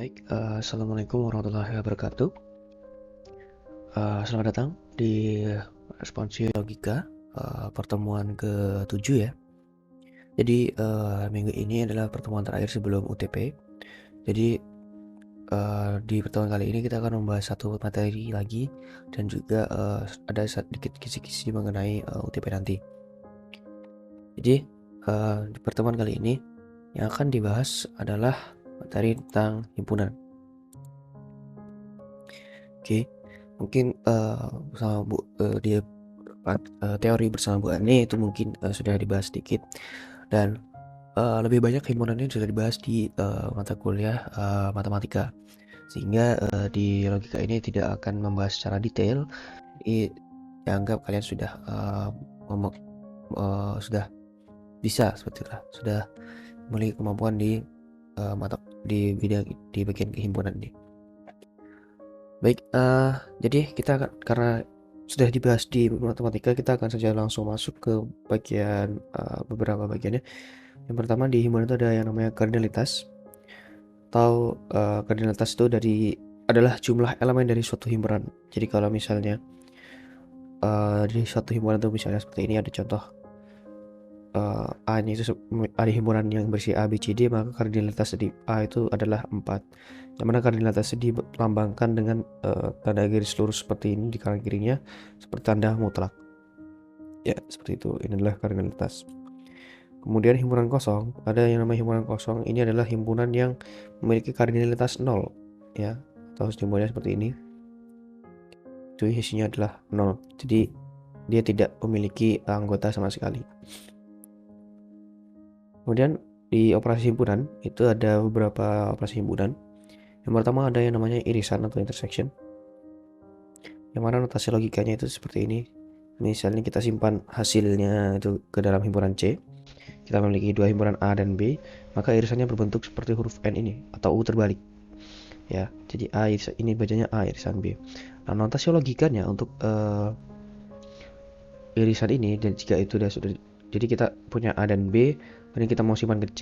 Baik, assalamualaikum warahmatullahi wabarakatuh. Selamat datang di Responsi Logika, pertemuan ke-7 ya. Jadi minggu ini adalah pertemuan terakhir sebelum UTP. Jadi di pertemuan kali ini kita akan membahas satu materi lagi dan juga ada sedikit kisi-kisi mengenai UTP nanti. Jadi di pertemuan kali ini yang akan dibahas adalah materi tentang himpunan. Oke, mungkin bersama dia teori bersama Bu Ani itu mungkin sudah dibahas sedikit, dan lebih banyak himpunan ini sudah dibahas di mata kuliah matematika, sehingga di logika ini tidak akan membahas secara detail. Dianggap kalian sudah sudah bisa seperti itu, sudah memiliki kemampuan di bidang di bagian kehimpunan ini. Baik, jadi kita karena sudah dibahas di matematika, kita akan saja langsung masuk ke bagian beberapa bagiannya. Yang pertama, di himpunan itu ada yang namanya kardinalitas, atau kardinalitas itu adalah jumlah elemen dari suatu himpunan. Jadi kalau misalnya di suatu himpunan itu misalnya seperti ini, ada contoh A-nya itu ada himpunan yang berisi A, B, C, D, maka kardinalitas di A itu adalah 4. Yang mana kardinalitas dilambangkan dengan tanda garis lurus seperti ini di kanan kirinya, seperti tanda mutlak. Ya, seperti itu. Ini adalah kardinalitas. Kemudian himpunan kosong, ada yang namanya himpunan kosong. Ini adalah himpunan yang memiliki kardinalitas 0, ya, atau simbolnya seperti ini. Itu isinya adalah 0. Jadi dia tidak memiliki anggota sama sekali. Kemudian di operasi himpunan itu ada beberapa operasi himpunan. Yang pertama ada yang namanya irisan atau intersection, yang mana notasi logikanya itu seperti ini. Misalnya kita simpan hasilnya itu ke dalam himpunan C, kita memiliki dua himpunan A dan B, maka irisannya berbentuk seperti huruf N ini atau U terbalik ya. Jadi A ini bacanya A irisan B. Nah, notasi logikanya untuk irisan ini, dan jika itu sudah, jadi kita punya A dan B, kemudian kita mau simpan ke C,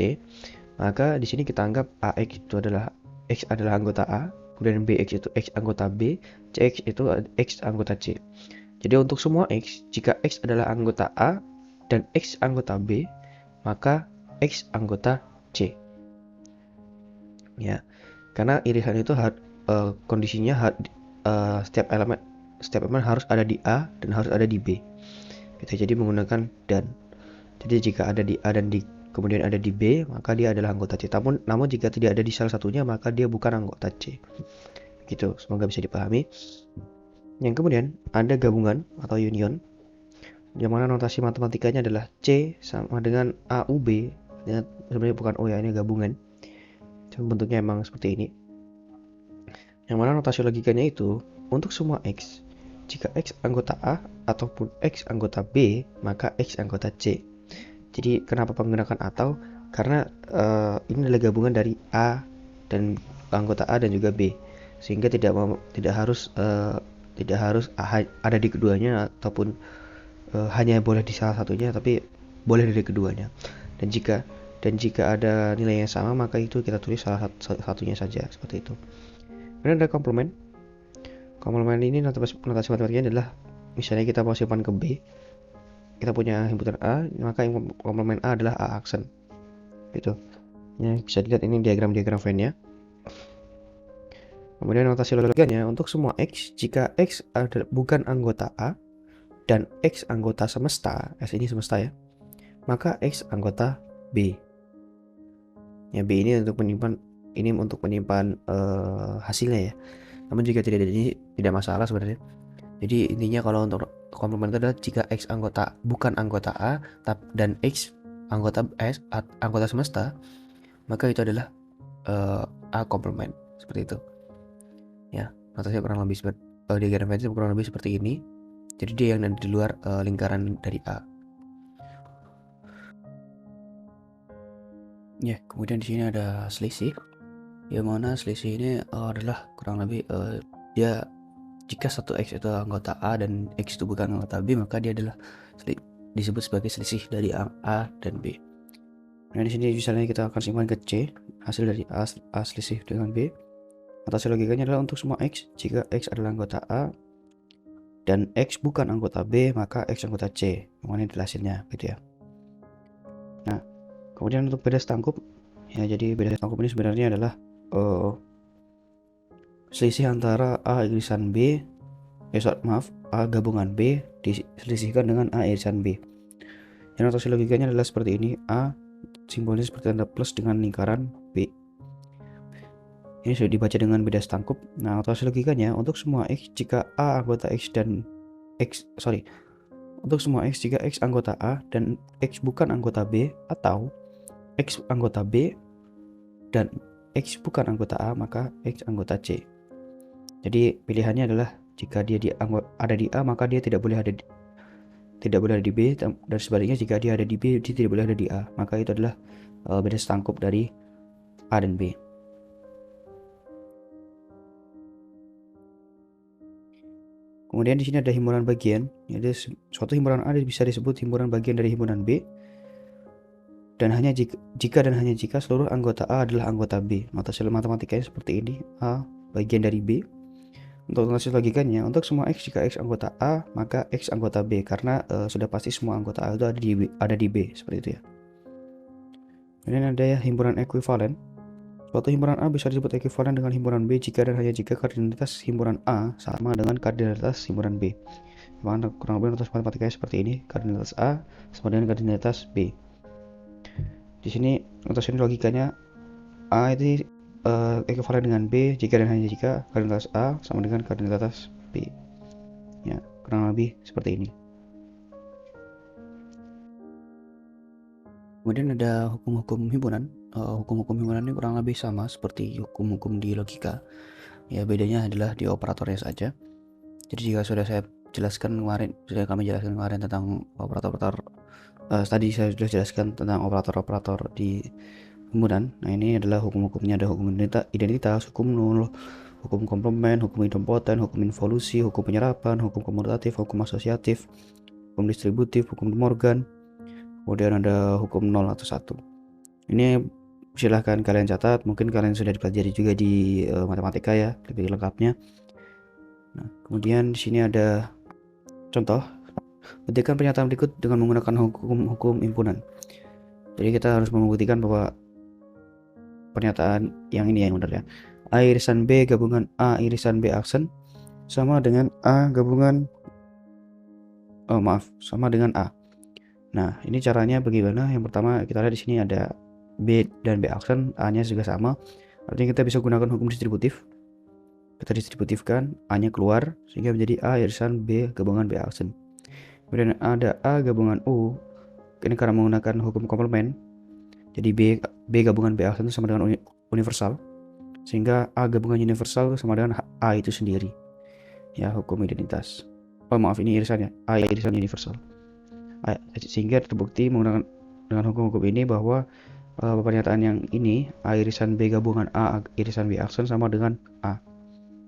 maka di sini kita anggap AX itu adalah X adalah anggota A, kemudian BX itu X anggota B, CX itu X anggota C. Jadi untuk semua X, jika X adalah anggota A dan X anggota B, maka X anggota C. Ya, karena irisan itu kondisinya setiap elemen harus ada di A dan harus ada di B. Gitu, jadi menggunakan dan. Jadi jika ada di A dan kemudian ada di B, maka dia adalah anggota C. Namun jika tidak ada di salah satunya, maka dia bukan anggota C. Gitu, semoga bisa dipahami. Yang kemudian ada gabungan atau union, yang mana notasi matematikanya adalah C sama dengan AUB. Ya, sebenarnya bukan O ya, ini gabungan. Cuma bentuknya emang seperti ini. Yang mana notasi logikanya itu untuk semua X, jika X anggota A ataupun X anggota B, maka X anggota C. Jadi kenapa menggunakan atau? Karena ini adalah gabungan dari A dan anggota A dan juga B, sehingga tidak harus ada di keduanya, ataupun hanya boleh di salah satunya, tapi boleh dari keduanya. Dan jika ada nilai yang sama, maka itu kita tulis salah satunya saja, seperti itu. Kemudian ada komplement. Komplement ini notasi matematikanya adalah, misalnya kita mau simpan ke B, kita punya himpunan A, maka komplement A adalah A aksen. Gitu. Ya, bisa dilihat ini diagram Venn-nya. Kemudian notasi logikanya untuk semua X, jika X bukan anggota A dan X anggota semesta, S ini semesta ya, maka X anggota B. Ya, B ini untuk menyimpan hasilnya ya. Namun jika tidak ada ini tidak masalah sebenarnya. Jadi intinya kalau untuk komplement itu adalah jika X bukan anggota A dan X anggota semesta, maka itu adalah A komplement, seperti itu. Ya, notasinya kurang lebih diagram Venn kurang lebih seperti ini. Jadi dia yang di luar lingkaran dari A. Ya, kemudian di sini ada selisih. Yang mana selisih ini adalah kurang lebih dia jika satu X itu anggota A dan X itu bukan anggota B, maka dia adalah disebut sebagai selisih dari A dan B. Nah, di sini misalnya kita akan simpan ke C, hasil dari A selisih dengan B. Notasi logikanya adalah untuk semua X, jika X adalah anggota A dan X bukan anggota B, maka X anggota C. Ini hasilnya gitu ya. Nah, kemudian untuk beda setangkup, ya jadi beda setangkup ini sebenarnya adalah selisih antara A irisan B, A gabungan B diselisihkan dengan A irisan B. Yang notasi logikanya adalah seperti ini, A simbolnya seperti tanda plus dengan lingkaran B. Ini sudah dibaca dengan beda setangkup. Nah, notasi logikanya untuk semua X jika A anggota X dan untuk semua X jika X anggota A dan X bukan anggota B, atau X anggota B dan X bukan anggota A, maka X anggota C. Jadi pilihannya adalah jika dia ada di A, maka dia tidak boleh ada di B, dan sebaliknya jika dia ada di B, dia tidak boleh ada di A. Maka itu adalah beda setangkup dari A dan B. Kemudian di sini ada himpunan bagian. Jadi suatu himpunan A bisa disebut himpunan bagian dari himpunan B. Dan hanya jika seluruh anggota A adalah anggota B. Notasi matematikanya seperti ini, A bagian dari B. Untuk notasi logikanya, untuk semua X jika X anggota A, maka X anggota B, karena sudah pasti semua anggota A itu ada di B, seperti itu ya. Kemudian ada ya himpunan ekuivalen. Suatu himpunan A bisa disebut ekuivalen dengan himpunan B jika dan hanya jika kardinalitas himpunan A sama dengan kardinalitas himpunan B. Maka kurang lebih notasi matematikanya seperti ini, kardinalitas A sama dengan kardinalitas B. Di sini notasi logikanya, A itu ekuivalen dengan B jika dan hanya jika kardinalitas A sama dengan kardinalitas B. Ya, kurang lebih seperti ini. Kemudian ada hukum-hukum himpunan. Hukum-hukum himpunan ini kurang lebih sama seperti hukum-hukum di logika. Ya, bedanya adalah di operatornya saja. Jadi jika sudah kami jelaskan kemarin tentang operator-operator, tadi saya sudah jelaskan tentang operator-operator di himpunan. Nah, ini adalah hukum-hukumnya, ada hukum identitas, hukum nul, hukum komplement, hukum idempoten, hukum involusi, hukum penyerapan, hukum komutatif, hukum asosiatif, hukum distributif, hukum De Morgan. Kemudian ada hukum 0 atau 1. Ini silahkan kalian catat, mungkin kalian sudah dipelajari juga di matematika ya, lebih lengkapnya. Nah, kemudian di sini ada contoh. Buktikan pernyataan berikut dengan menggunakan hukum himpunan. Jadi kita harus membuktikan bahwa pernyataan yang ini yang benar ya. A irisan B gabungan A irisan B aksen sama dengan A gabungan sama dengan A. Nah, ini caranya bagaimana? Yang pertama kita lihat di sini ada B dan B aksen, A-nya juga sama. Artinya kita bisa gunakan hukum distributif. Kita distributifkan, A-nya keluar sehingga menjadi A irisan B gabungan B aksen. Kemudian ada A gabungan U. Ini karena menggunakan hukum komplement. Jadi B gabungan B aksen sama dengan universal. Sehingga A gabungan universal sama dengan A itu sendiri. Ya, hukum identitas. Ini irisannya, A irisan universal. Sehingga terbukti menggunakan dengan hukum-hukum ini bahwa pernyataan yang ini A irisan B gabungan A irisan B aksen sama dengan A.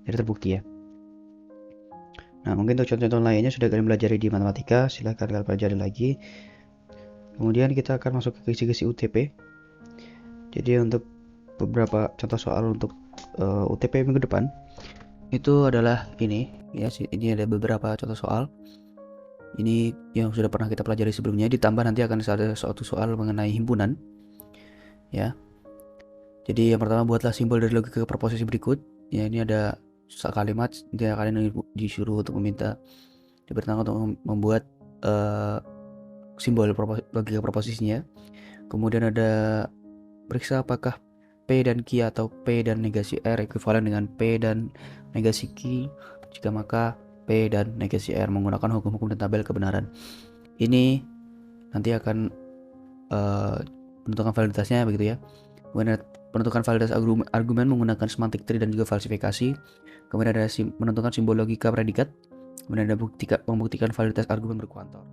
Jadi terbukti ya. Nah, mungkin untuk contoh-contoh lainnya sudah kalian pelajari di matematika, silahkan kalian pelajari lagi. Kemudian kita akan masuk ke kisi-kisi UTP. Jadi untuk beberapa contoh soal untuk UTP minggu depan itu adalah ini ya, ini ada beberapa contoh soal. Ini yang sudah pernah kita pelajari sebelumnya, ditambah nanti akan ada suatu soal mengenai himpunan ya. Jadi yang pertama, buatlah simbol dari logika proposisi berikut. Ya, ini ada kalimat, dia kalian disuruh untuk diberitakan untuk membuat simbol logika proposisinya. Kemudian ada periksa apakah P dan Q atau P dan negasi R ekuivalen dengan P dan negasi Q. Jika maka P dan negasi R menggunakan hukum-hukum dan tabel kebenaran. Ini nanti akan menentukan validitasnya begitu ya. Kemudian menentukan validitas argumen menggunakan semantik tree dan juga falsifikasi. Kemudian ada menentukan simbol logika predikat. Kemudian ada membuktikan validitas argumen berkuantor.